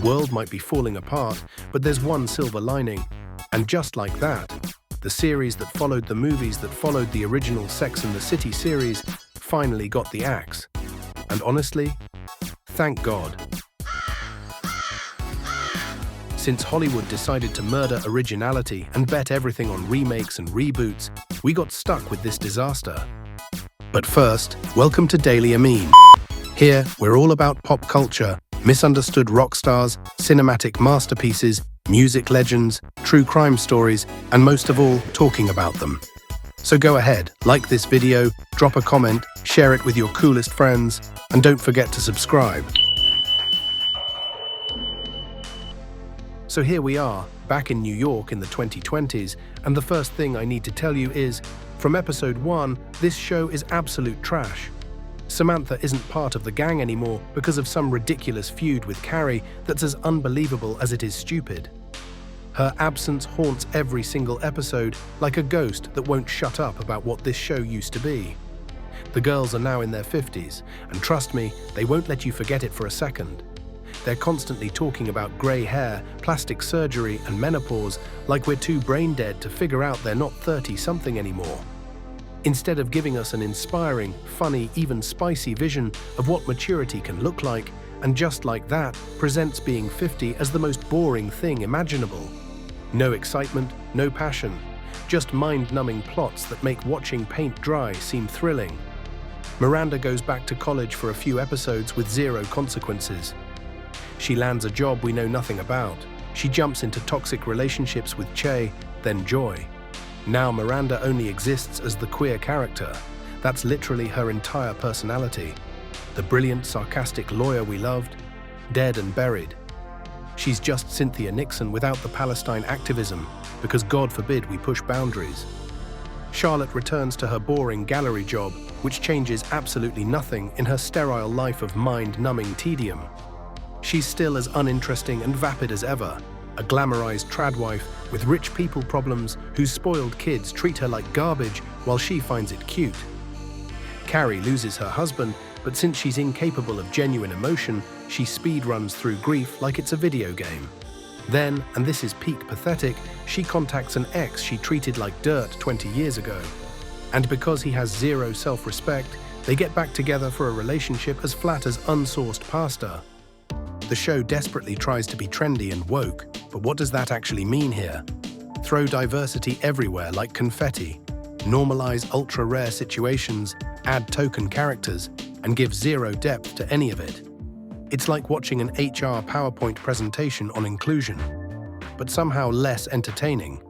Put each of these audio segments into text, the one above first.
world might be falling apart, but there's one silver lining. And Just Like That, the series that followed the movies that followed the original Sex and the City series, finally got the axe. And honestly, thank God. Since Hollywood decided to murder originality and bet everything on remakes and reboots, we got stuck with this disaster. But first, welcome to Daily Amin. Here, we're all about pop culture, misunderstood rock stars, cinematic masterpieces, music legends, true crime stories, and most of all, talking about them. So go ahead, like this video, drop a comment, share it with your coolest friends, and don't forget to subscribe. So here we are, back in New York in the 2020s, and the first thing I need to tell you is, from episode 1, this show is absolute trash. Samantha isn't part of the gang anymore because of some ridiculous feud with Carrie that's as unbelievable as it is stupid. Her absence haunts every single episode like a ghost that won't shut up about what this show used to be. The girls are now in their 50s, and trust me, they won't let you forget it for a second. They're constantly talking about grey hair, plastic surgery, and menopause like we're too brain dead to figure out they're not 30-something anymore. Instead of giving us an inspiring, funny, even spicy vision of what maturity can look like, and Just Like That presents being 50 as the most boring thing imaginable. No excitement, no passion, just mind-numbing plots that make watching paint dry seem thrilling. Miranda goes back to college for a few episodes with zero consequences. She lands a job we know nothing about. She jumps into toxic relationships with Che, then Joy. Now Miranda only exists as the queer character. That's literally her entire personality. The brilliant, sarcastic lawyer we loved, dead and buried. She's just Cynthia Nixon without the Palestine activism, because God forbid we push boundaries. Charlotte returns to her boring gallery job, which changes absolutely nothing in her sterile life of mind-numbing tedium. She's still as uninteresting and vapid as ever, a glamorized tradwife with rich people problems whose spoiled kids treat her like garbage while she finds it cute. Carrie loses her husband, but since she's incapable of genuine emotion, she speedruns through grief like it's a video game. Then, and this is peak pathetic, she contacts an ex she treated like dirt 20 years ago. And because he has zero self-respect, they get back together for a relationship as flat as unsourced pasta. The show desperately tries to be trendy and woke, but what does that actually mean here? Throw diversity everywhere like confetti, normalize ultra-rare situations, add token characters, and give zero depth to any of it. It's like watching an HR PowerPoint presentation on inclusion, but somehow less entertaining.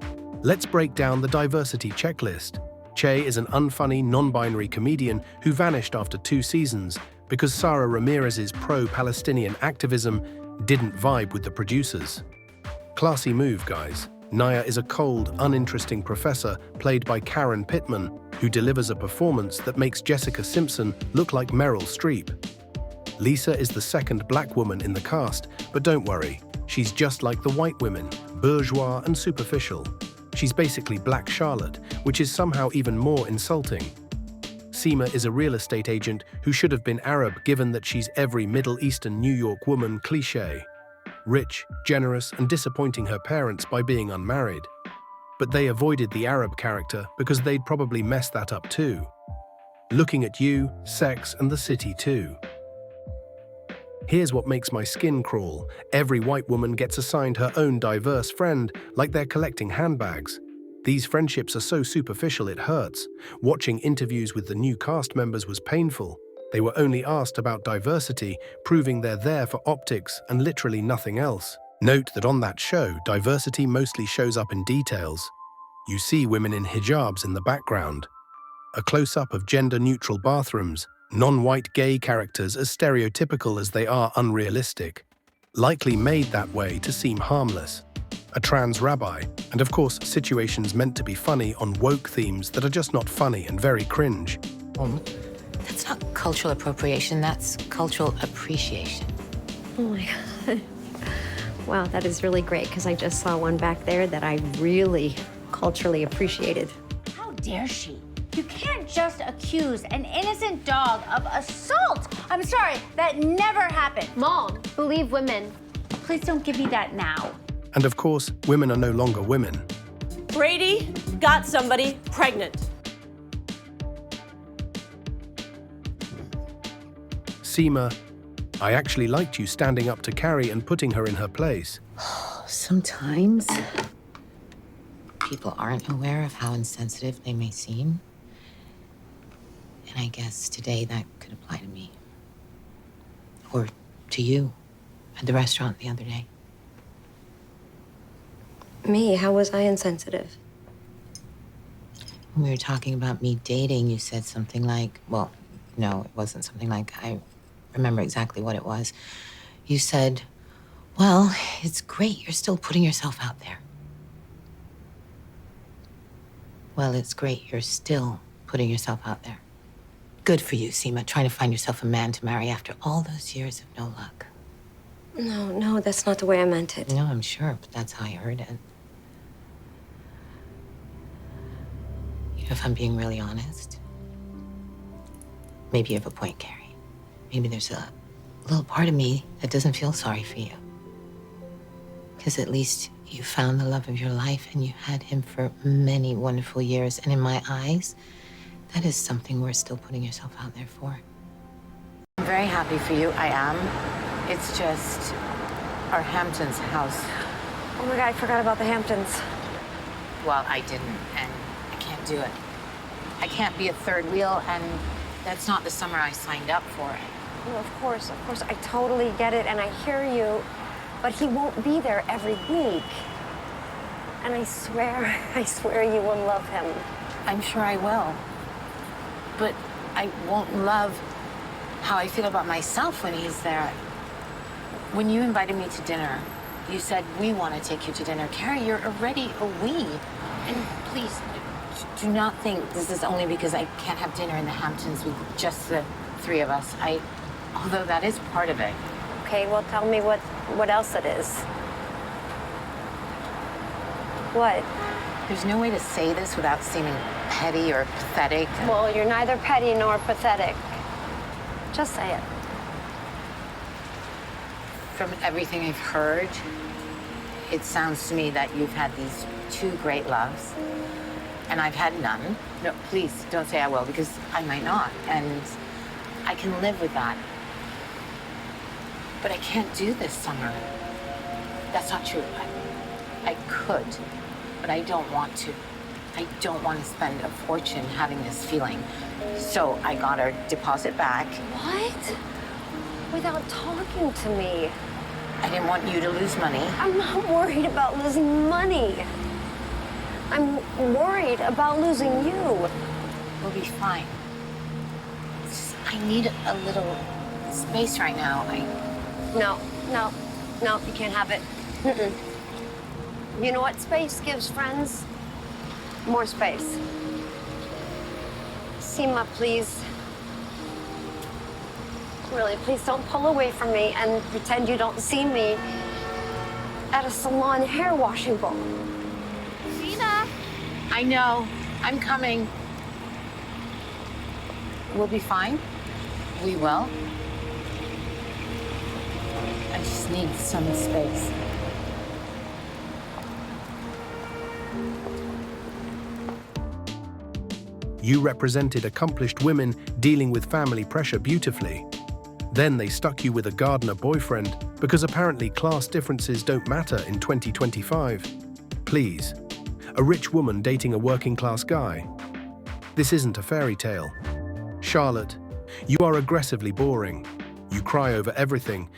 Let's break down the diversity checklist. Che is an unfunny, non-binary comedian who vanished after 2 seasons because Sara Ramirez's pro-Palestinian activism didn't vibe with the producers. Classy move, guys. Naya is a cold, uninteresting professor played by Karen Pittman, who delivers a performance that makes Jessica Simpson look like Meryl Streep. Lisa is the second black woman in the cast, but don't worry, she's just like the white women, bourgeois and superficial. She's basically Black Charlotte, which is somehow even more insulting. Seema is a real estate agent who should have been Arab given that she's every Middle Eastern New York woman cliché. Rich, generous, and disappointing her parents by being unmarried. But they avoided the Arab character because they'd probably mess that up too. Looking at you, sex, and the city too. Here's what makes my skin crawl. Every white woman gets assigned her own diverse friend, like they're collecting handbags. These friendships are so superficial it hurts. Watching interviews with the new cast members was painful. They were only asked about diversity, proving they're there for optics and literally nothing else. Note that on that show, diversity mostly shows up in details. You see women in hijabs in the background. A close-up of gender-neutral bathrooms, non-white gay characters as stereotypical as they are unrealistic. Likely made that way to seem harmless. A trans rabbi, and of course situations meant to be funny on woke themes that are just not funny and very cringe. That's not cultural appropriation, that's cultural appreciation. Oh my God. Wow, that is really great, because I just saw one back there that I really culturally appreciated. How dare she? You can't just accuse an innocent dog of assault. I'm sorry, that never happened. Mom, believe women. Please don't give me that now. And of course, women are no longer women. Brady got somebody pregnant. Seema, I actually liked you standing up to Carrie and putting her in her place. Sometimes people aren't aware of how insensitive they may seem. And I guess today that could apply to me. Or to you at the restaurant the other day. Me? How was I insensitive? When we were talking about me dating, you said something like, well, no, it wasn't something like, I remember exactly what it was. You said, well, it's great you're still putting yourself out there. Well, it's great you're still putting yourself out there. Good for you, Seema, trying to find yourself a man to marry after all those years of no luck. No, that's not the way I meant it. No, I'm sure, but that's how I heard it. You know, if I'm being really honest, maybe you have a point, Carrie. Maybe there's a little part of me that doesn't feel sorry for you. Because at least you found the love of your life and you had him for many wonderful years. And in my eyes, that is something worth still putting yourself out there for. I'm very happy for you, I am. It's just our Hamptons house. Oh my God, I forgot about the Hamptons. Well, I didn't, and I can't do it. I can't be a third wheel, and that's not the summer I signed up for. Well, of course, I totally get it, and I hear you, but he won't be there every week. And I swear you will love him. I'm sure I will. But I won't love how I feel about myself when he's there. When you invited me to dinner, you said, we want to take you to dinner. Carrie, you're already a we. And please, do not think this is only because I can't have dinner in the Hamptons with just the three of us. Although that is part of it. Okay, well, tell me what else it is. What? There's no way to say this without seeming petty or pathetic. Well, you're neither petty nor pathetic. Just say it. From everything I've heard, it sounds to me that you've had these two great loves, and I've had none. No, please don't say I will, because I might not, and I can live with that. But I can't do this summer. That's not true. I could, but I don't want to. I don't want to spend a fortune having this feeling. So I got our deposit back. What? Without talking to me. I didn't want you to lose money. I'm not worried about losing money. I'm worried about losing you. We'll be fine. It's just, I need a little space right now. No, you can't have it. Mm-mm. You know what space gives friends? More space. Seema, please. Really, please don't pull away from me and pretend you don't see me at a salon hair washing bowl. Gina! I know. I'm coming. We'll be fine. We will. I just need some space. You represented accomplished women dealing with family pressure beautifully. Then they stuck you with a gardener boyfriend because apparently class differences don't matter in 2025. Please. A rich woman dating a working-class guy. This isn't a fairy tale. Charlotte, you are aggressively boring. You cry over everything.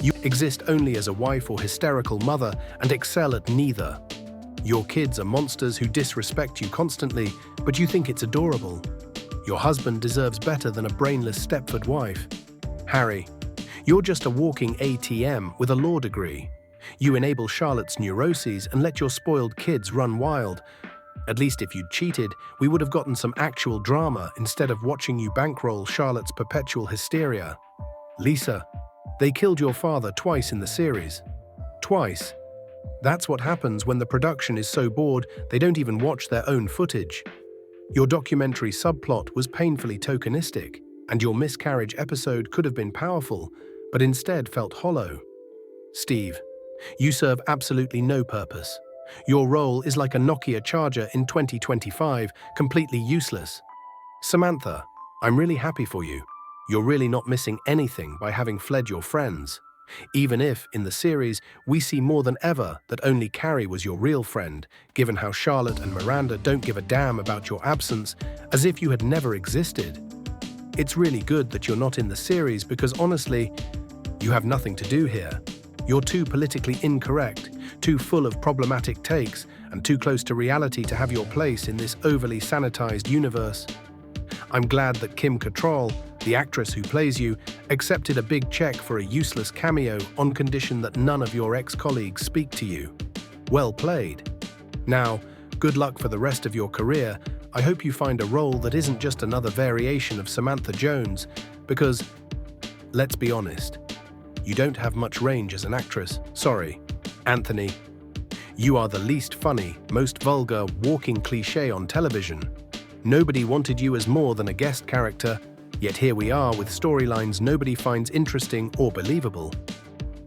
You exist only as a wife or hysterical mother and excel at neither. Your kids are monsters who disrespect you constantly, but you think it's adorable. Your husband deserves better than a brainless Stepford wife. Harry, you're just a walking ATM with a law degree. You enable Charlotte's neuroses and let your spoiled kids run wild. At least if you'd cheated, we would have gotten some actual drama instead of watching you bankroll Charlotte's perpetual hysteria. Lisa, They killed your father twice in the series. Twice. That's what happens when the production is so bored they don't even watch their own footage. Your documentary subplot was painfully tokenistic, and your miscarriage episode could have been powerful, but instead felt hollow. Steve, you serve absolutely no purpose. Your role is like a Nokia charger in 2025, completely useless. Samantha, I'm really happy for you. You're really not missing anything by having fled your friends. Even if, in the series, we see more than ever that only Carrie was your real friend, given how Charlotte and Miranda don't give a damn about your absence, as if you had never existed. It's really good that you're not in the series because, honestly, you have nothing to do here. You're too politically incorrect, too full of problematic takes, and too close to reality to have your place in this overly sanitized universe. I'm glad that Kim Cattrall, the actress who plays you, accepted a big check for a useless cameo on condition that none of your ex-colleagues speak to you. Well played. Now, good luck for the rest of your career. I hope you find a role that isn't just another variation of Samantha Jones, because, let's be honest, you don't have much range as an actress. Sorry. Anthony, you are the least funny, most vulgar, walking cliché on television. Nobody wanted you as more than a guest character, yet here we are with storylines nobody finds interesting or believable.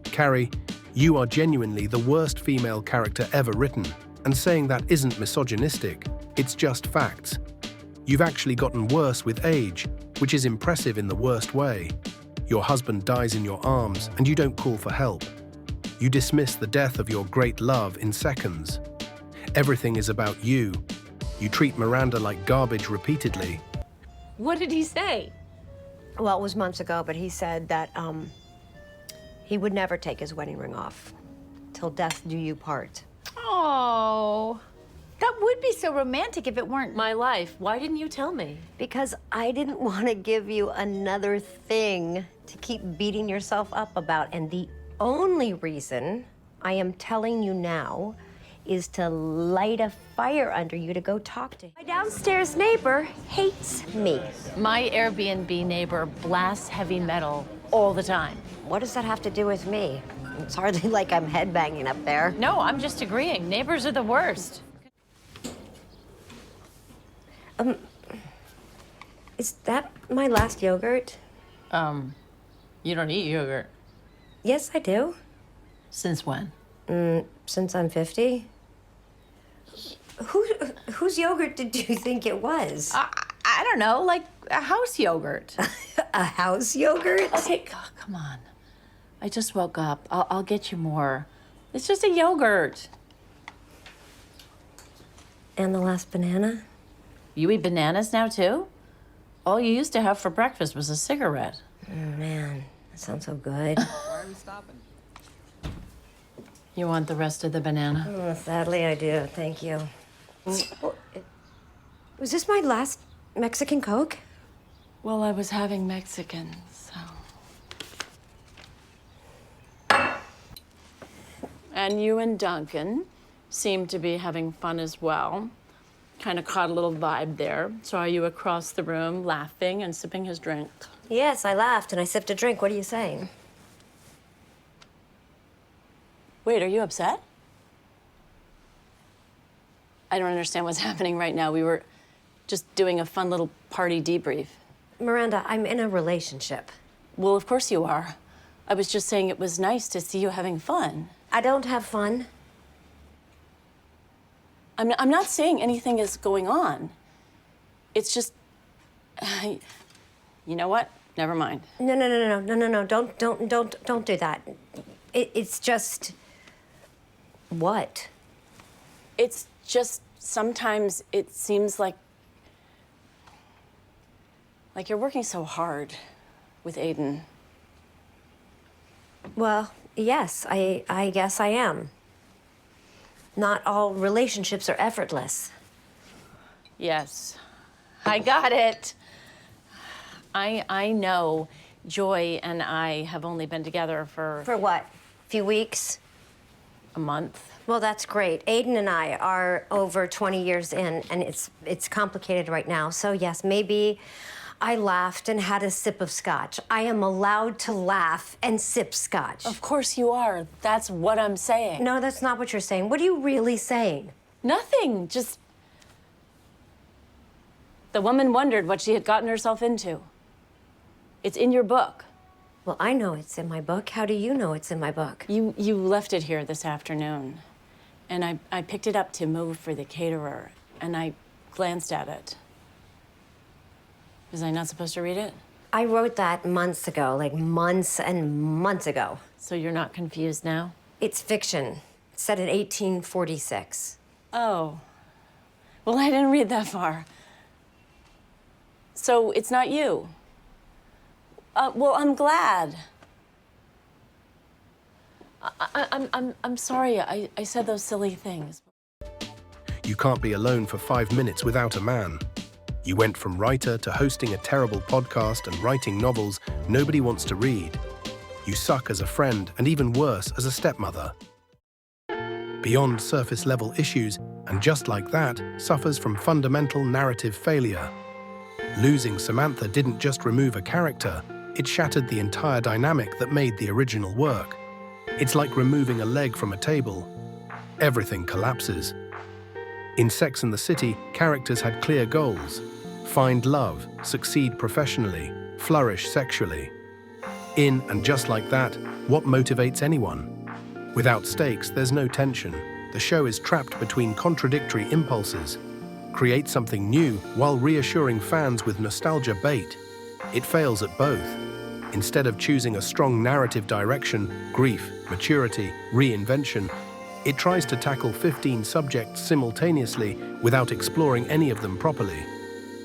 Carrie, you are genuinely the worst female character ever written, and saying that isn't misogynistic, it's just facts. You've actually gotten worse with age, which is impressive in the worst way. Your husband dies in your arms, and you don't call for help. You dismiss the death of your great love in seconds. Everything is about you. You treat Miranda like garbage repeatedly. What did he say? Well, it was months ago, but he said that he would never take his wedding ring off. Till death do you part. Oh, that would be so romantic if it weren't. My life. Why didn't you tell me? Because I didn't want to give you another thing to keep beating yourself up about. And the only reason I am telling you now is to light a fire under you to go talk to him. My downstairs neighbor hates me. My Airbnb neighbor blasts heavy metal all the time. What does that have to do with me? It's hardly like I'm headbanging up there. No, I'm just agreeing. Neighbors are the worst. Is that my last yogurt? You don't eat yogurt. Yes, I do. Since when? Since I'm 50. Whose yogurt did you think it was? I don't know, like a house yogurt. A house yogurt? Okay, come on. I just woke up. I'll get you more. It's just a yogurt. And the last banana? You eat bananas now, too? All you used to have for breakfast was a cigarette. Oh, man, that sounds so good. Why are we stopping? You want the rest of the banana? Oh, sadly, I do. Thank you. Was this my last Mexican Coke? Well, I was having Mexican, so... And you and Duncan seem to be having fun as well. Kind of caught a little vibe there. Saw you across the room laughing and sipping his drink. Yes, I laughed and I sipped a drink. What are you saying? Wait, are you upset? I don't understand what's happening right now. We were just doing a fun little party debrief. Miranda, I'm in a relationship. Well, of course you are. I was just saying it was nice to see you having fun. I don't have fun. I'm not saying anything is going on. It's just, you know what? Never mind. No. Don't do that. It's just, what? It's just sometimes it seems like you're working so hard with Aiden. Well, yes, I guess I am. Not all relationships are effortless. Yes, I got it. I know Joy and I have only been together for what? A few weeks? a month. Well, that's great. Aiden and I are over 20 years in, and it's complicated right now. So yes, maybe I laughed and had a sip of scotch. I am allowed to laugh and sip scotch. Of course you are. That's what I'm saying. No, that's not what you're saying. What are you really saying? Nothing, just... The woman wondered what she had gotten herself into. It's in your book. Well, I know it's in my book. How do you know it's in my book? You left it here this afternoon, and I picked it up to move for the caterer, and I glanced at it. Was I not supposed to read it? I wrote that months ago, like months and months ago. So you're not confused now? It's fiction. It's set in 1846. Oh. Well, I didn't read that far. So it's not you? Well, I'm glad. I'm sorry I said those silly things. You can't be alone for 5 minutes without a man. You went from writer to hosting a terrible podcast and writing novels nobody wants to read. You suck as a friend and even worse as a stepmother. Beyond surface-level issues, and Just Like That suffers from fundamental narrative failure. Losing Samantha didn't just remove a character, it shattered the entire dynamic that made the original work. It's like removing a leg from a table. Everything collapses. In Sex and the City, characters had clear goals. Find love, succeed professionally, flourish sexually. In And Just Like That, what motivates anyone? Without stakes, there's no tension. The show is trapped between contradictory impulses. Create something new while reassuring fans with nostalgia bait. It fails at both. Instead of choosing a strong narrative direction, grief, maturity, reinvention, it tries to tackle 15 subjects simultaneously without exploring any of them properly.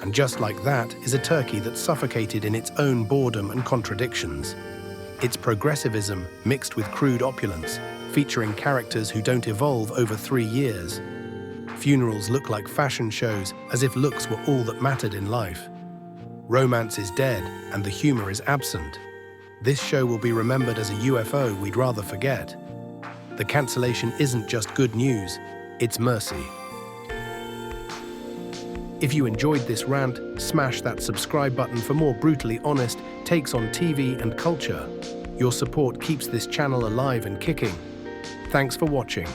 And Just Like That is a turkey that's suffocated in its own boredom and contradictions. It's progressivism mixed with crude opulence, featuring characters who don't evolve over 3 years. Funerals look like fashion shows, as if looks were all that mattered in life. Romance is dead, and the humor is absent. This show will be remembered as a UFO we'd rather forget. The cancellation isn't just good news, it's mercy. If you enjoyed this rant, smash that subscribe button for more brutally honest takes on TV and culture. Your support keeps this channel alive and kicking. Thanks for watching.